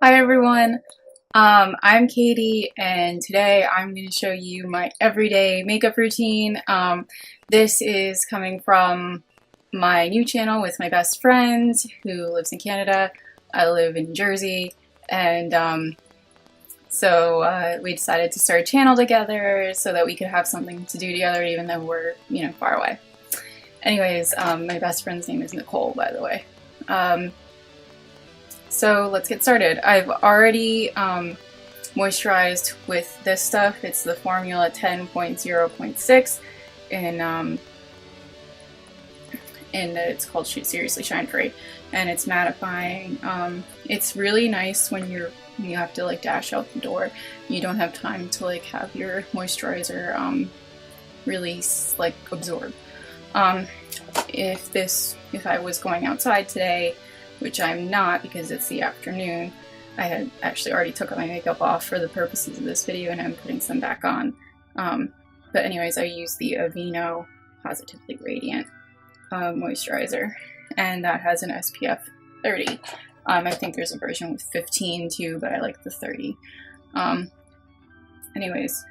Hi everyone, I'm Katie and today I'm going to show you my everyday makeup routine. This is coming from my new channel with my best friend who lives in Canada. I live in Jersey, and so we decided to start a channel together so that we could have something to do together even though we're, far away. Anyways, my best friend's name is Nicole, by the way. So let's get started. I've already moisturized with this stuff. It's the Formula 10.0.6 and it's called Seriously Shine Free, and it's mattifying. It's really nice when you have to like dash out the door. You don't have time to like have your moisturizer really like absorb. If I was going outside today, which I'm not because it's the afternoon, I had actually already took my makeup off for the purposes of this video and I'm putting some back on. But anyways, I use the Aveeno Positively Radiant moisturizer, and that has an SPF 30. I think there's a version with 15 too, but I like the 30. Anyways,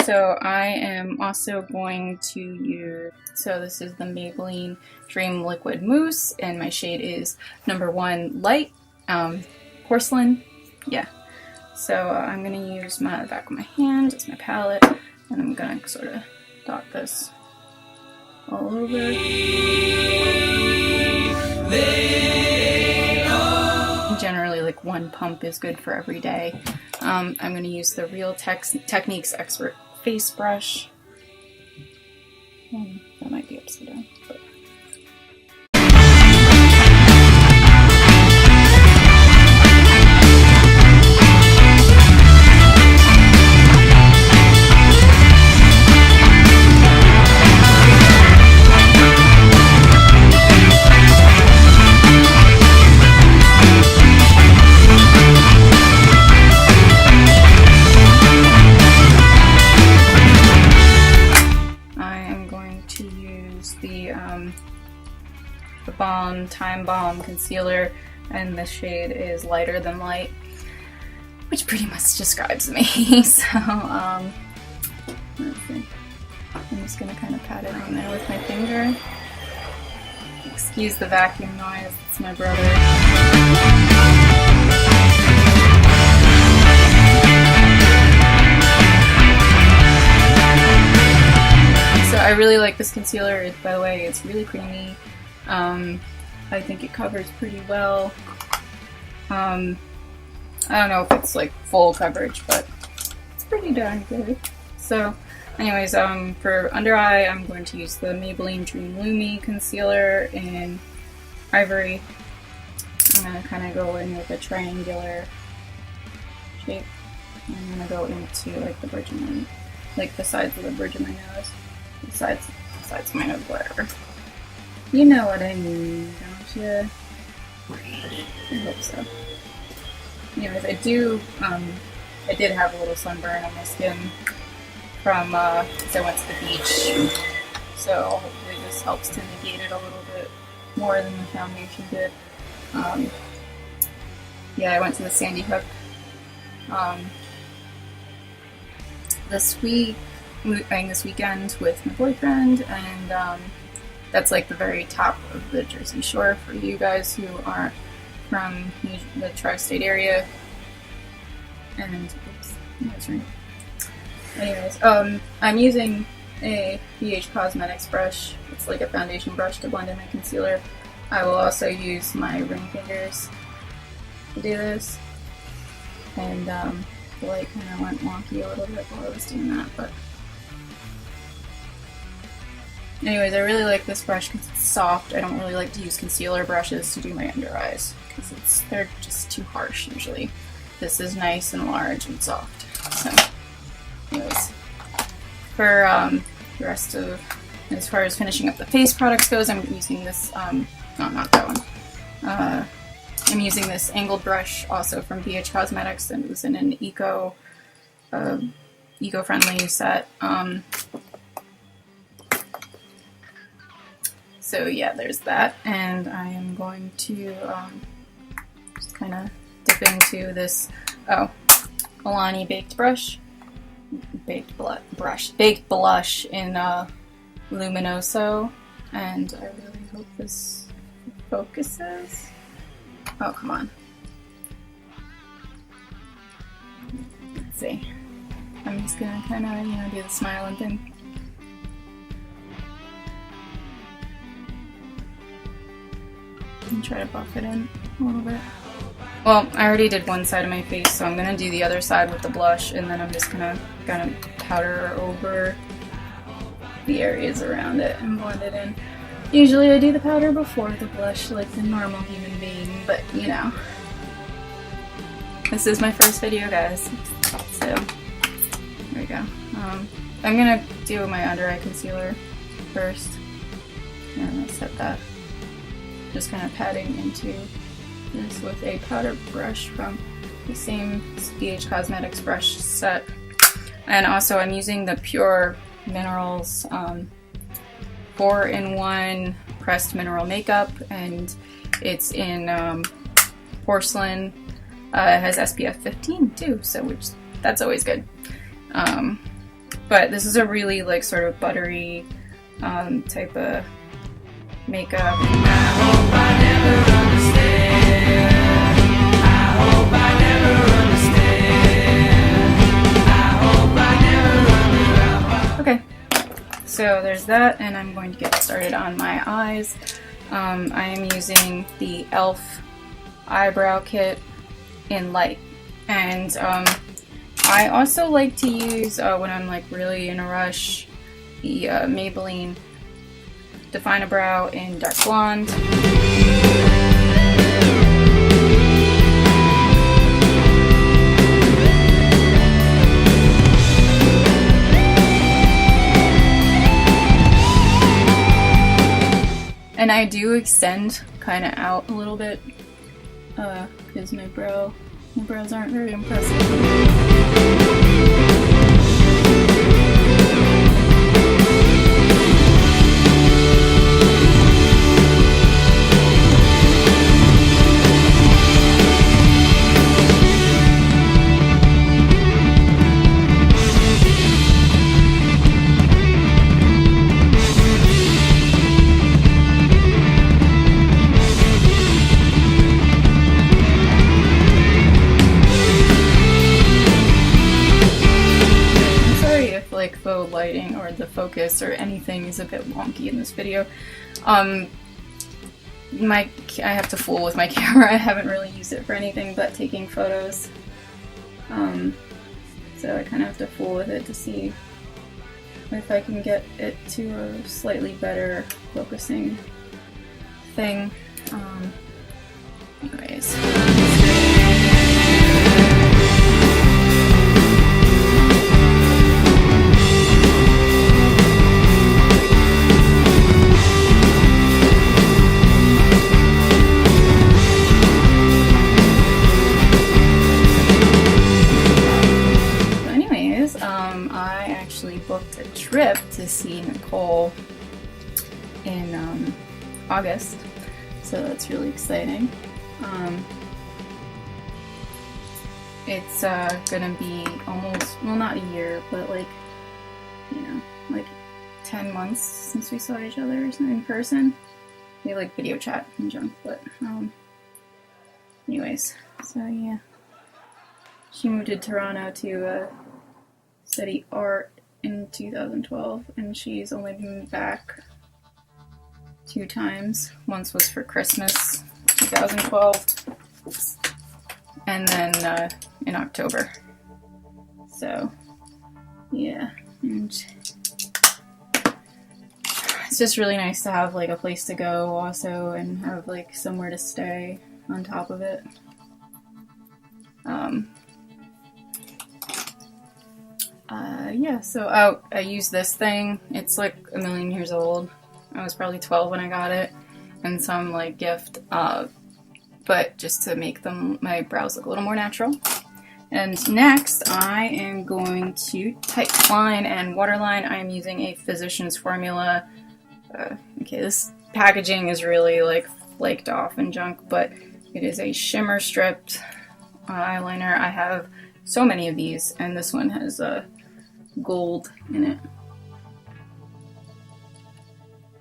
so I am also going to use, so this is the Maybelline Dream Liquid Mousse, and my shade is number 1 Light, Porcelain, yeah. So I'm going to use the back of my hand as my palette, and I'm going to sort of dot this all over. Generally like one pump is good for every day. I'm going to use the Real Techniques Expert Face Brush. That might be upside down. But. The Balm Time Balm concealer, and the shade is Lighter Than Light, which pretty much describes me. So let's see. I'm just gonna kind of pat it on there with my finger. Excuse the vacuum noise, it's my brother. So I really like this concealer. By the way, it's really creamy. I think it covers pretty well. I don't know if it's like full coverage, but it's pretty darn good. So anyways, for under eye, I'm going to use the Maybelline Dream Lumi concealer in Ivory. I'm going to kind of go in with a triangular shape. I'm going to go into like the bridge of my, like the sides of the bridge of my nose. The sides of my nose, whatever. You know what I mean, don't you? I hope so. Anyways, I did have a little sunburn on my skin from, because I went to the beach. So hopefully this helps to negate it a little bit more than the foundation did. Yeah, I went to the Sandy Hook this weekend with my boyfriend, and that's like the very top of the Jersey Shore for you guys who aren't from the tri-state area. And oops, that's right. Anyways, I'm using a BH Cosmetics brush. It's like a foundation brush to blend in my concealer. I will also use my ring fingers to do this. And the light kind of went wonky a little bit while I was doing that, but anyways, I really like this brush because it's soft. I don't really like to use concealer brushes to do my under eyes because they're just too harsh usually. This is nice and large and soft. So anyways, for the rest of, as far as finishing up the face products goes, I'm using this, no, not that one. I'm using this angled brush also from BH Cosmetics, and it was in an eco-friendly set. So yeah, there's that, and I am going to just kind of dip into this, Milani baked blush in Luminoso, and I really hope this focuses. Oh, come on. Let's see. I'm just gonna kind of, you know, do the smiling thing. And try to buff it in a little bit. Well, I already did one side of my face, so I'm gonna do the other side with the blush, and then I'm just gonna powder over the areas around it and blend it in. Usually I do the powder before the blush like the normal human being, but you know. This is my first video, guys, so there we go. I'm gonna do my under eye concealer first, and I'm gonna set that. Just kind of patting into this with a powder brush from the same BH Cosmetics brush set. And also I'm using the Pure Minerals 4-in-1 pressed mineral makeup, and it's in Porcelain. It has SPF 15 too, so that's always good. But this is a really like sort of buttery type of makeup. I hope I never understand. I hope I never understand. I hope I never understand. Okay, so there's that, and I'm going to get started on my eyes. I am using the e.l.f. Eyebrow Kit in Light, and I also like to use, when I'm like really in a rush, the Maybelline Define a Brow in Dark Blonde. And I do extend kind of out a little bit, because my brows aren't very impressive. Faux lighting or the focus or anything is a bit wonky in this video. I have to fool with my camera. I haven't really used it for anything but taking photos. So I kind of have to fool with it to see if I can get it to a slightly better focusing thing. Anyways. Booked a trip to see Nicole in August, so that's really exciting. It's gonna be almost, well, not a year, but like, you know, like 10 months since we saw each other in person. We like video chat and junk, but anyways, so yeah, she moved to Toronto to study art in 2012, and she's only been back 2 times. Once was for Christmas 2012, and then in October. So yeah, and it's just really nice to have like a place to go also, and have like somewhere to stay on top of it. Yeah, so I use this thing. It's like a million years old. I was probably 12 when I got it, and some like gift, but just to make my brows look a little more natural. And next, I am going to type line and waterline. I am using a Physicians Formula. Okay, this packaging is really like flaked off and junk, but it is a shimmer stripped eyeliner. I have so many of these, and this one has gold in it.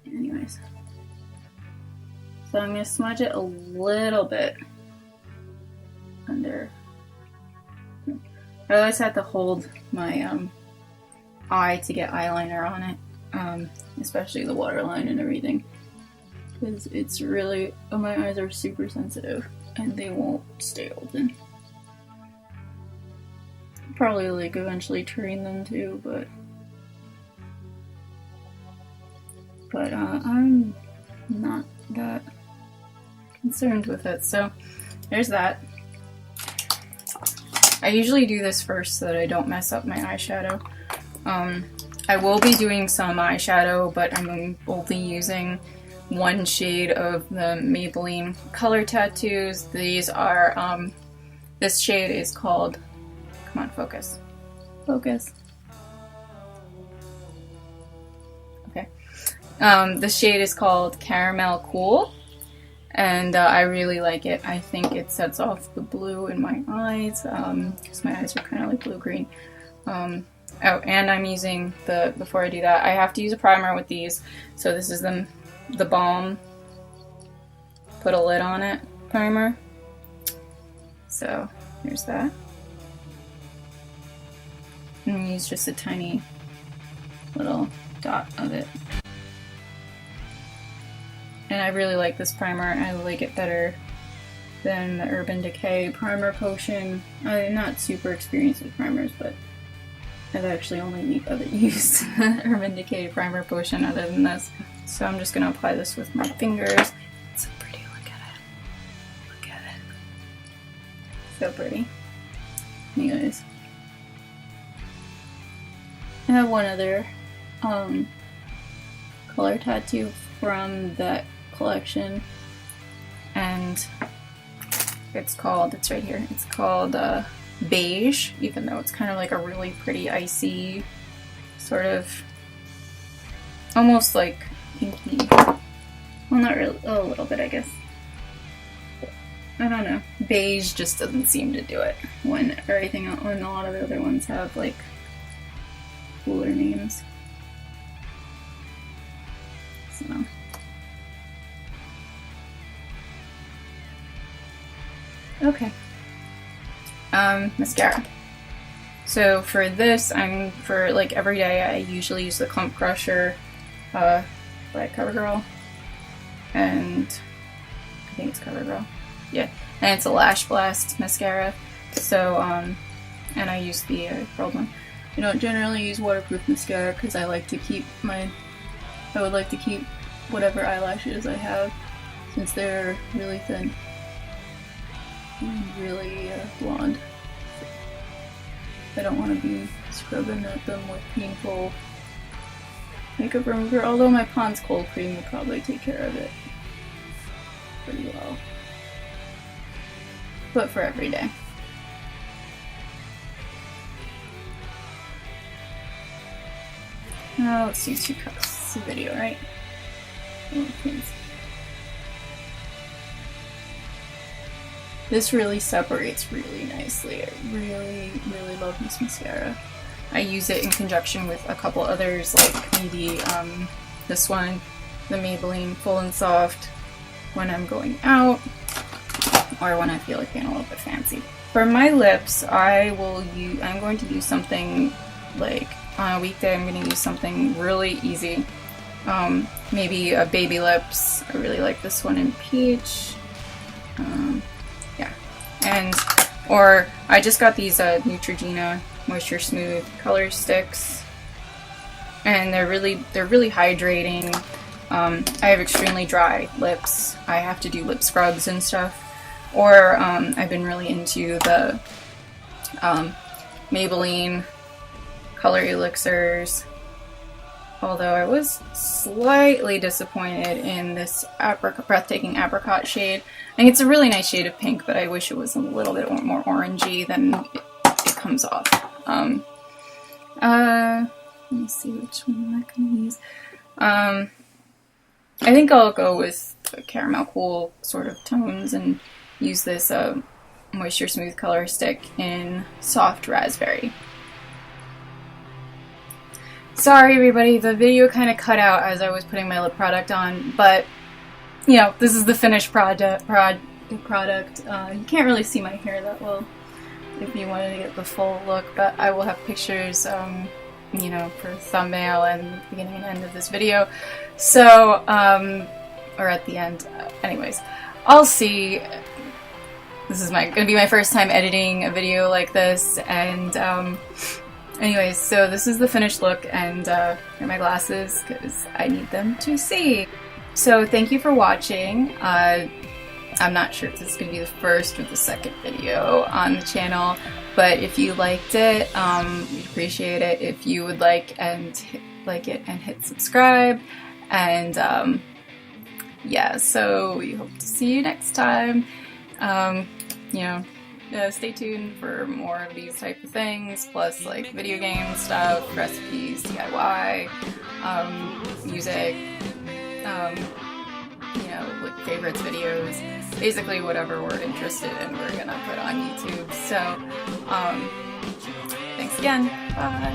Anyways, so I'm going to smudge it a little bit under. I always have to hold my eye to get eyeliner on it, especially the waterline and everything, because it's really, my eyes are super sensitive and they won't stay open. Probably like eventually train them to, but I'm not that concerned with it. So there's that. I usually do this first so that I don't mess up my eyeshadow. I will be doing some eyeshadow, but I'm only using one shade of the Maybelline Color Tattoos. These are, this shade is called, come on, focus. Focus. Okay. This shade is called Caramel Cool, and I really like it. I think it sets off the blue in my eyes, because my eyes are kind of like blue-green. Oh, and I'm using before I do that, I have to use a primer with these. So this is the Balm Put a Lid on It primer. So here's that. I'm going to use just a tiny little dot of it. And I really like this primer. I like it better than the Urban Decay Primer Potion. I'm not super experienced with primers, but I've actually only ever used Urban Decay Primer Potion other than this. So I'm just going to apply this with my fingers. It's so pretty, look at it. Look at it. So pretty. Anyways. I have one other color tattoo from that collection, and it's right here, it's called Beige, even though it's kind of like a really pretty icy, sort of, almost like pinky, well, not really, a little bit I guess, I don't know, beige just doesn't seem to do it when everything, when a lot of the other ones have like cooler names. So okay. Mascara. So for this, for like every day, I usually use the Clump Crusher by Covergirl, and I think it's Covergirl. Yeah, and it's a Lash Blast mascara. So and I use the curled one. I don't generally use waterproof mascara because I like to keep I would like to keep whatever eyelashes I have, since they're really thin and really blonde. I don't want to be scrubbing at them with painful makeup remover, although my Pond's Cold Cream will probably take care of it pretty well. But for every day. Now let's see, 2 cups. It's a video, right? Oh, please. This really separates really nicely. I really, really love this mascara. I use it in conjunction with a couple others, like maybe this one, the Maybelline Full and Soft, when I'm going out, or when I feel like being a little bit fancy. For my lips, I'm going to use something like, on a weekday, I'm going to use something really easy. Maybe a Baby Lips. I really like this one in Peach. Yeah. Or I just got these Neutrogena Moisture Smooth Color Sticks. And they're really hydrating. I have extremely dry lips. I have to do lip scrubs and stuff. Or I've been really into the Maybelline Color Elixirs, although I was slightly disappointed in this Breathtaking Apricot shade. I think it's a really nice shade of pink, but I wish it was a little bit more orangey than it comes off. Let me see which one I'm going to use. I think I'll go with the Caramel Cool sort of tones and use this Moisture Smooth Color Stick in Soft Raspberry. Sorry everybody, the video kind of cut out as I was putting my lip product on, but you know, this is the finished product. You can't really see my hair that well if you wanted to get the full look, but I will have pictures, you know, for thumbnail and beginning and end of this video. So, or at the end. Anyways, I'll see. This is gonna be my first time editing a video like this, and anyways, so this is the finished look, and here are my glasses because I need them to see. So thank you for watching. I'm not sure if this is going to be the first or the second video on the channel, but if you liked it, we'd appreciate it if you would like it and hit subscribe, and yeah, so we hope to see you next time. You know, stay tuned for more of these type of things, plus like video game stuff, recipes, DIY, music, you know, like favorites videos, basically whatever we're interested in we're gonna put on YouTube. So thanks again, bye.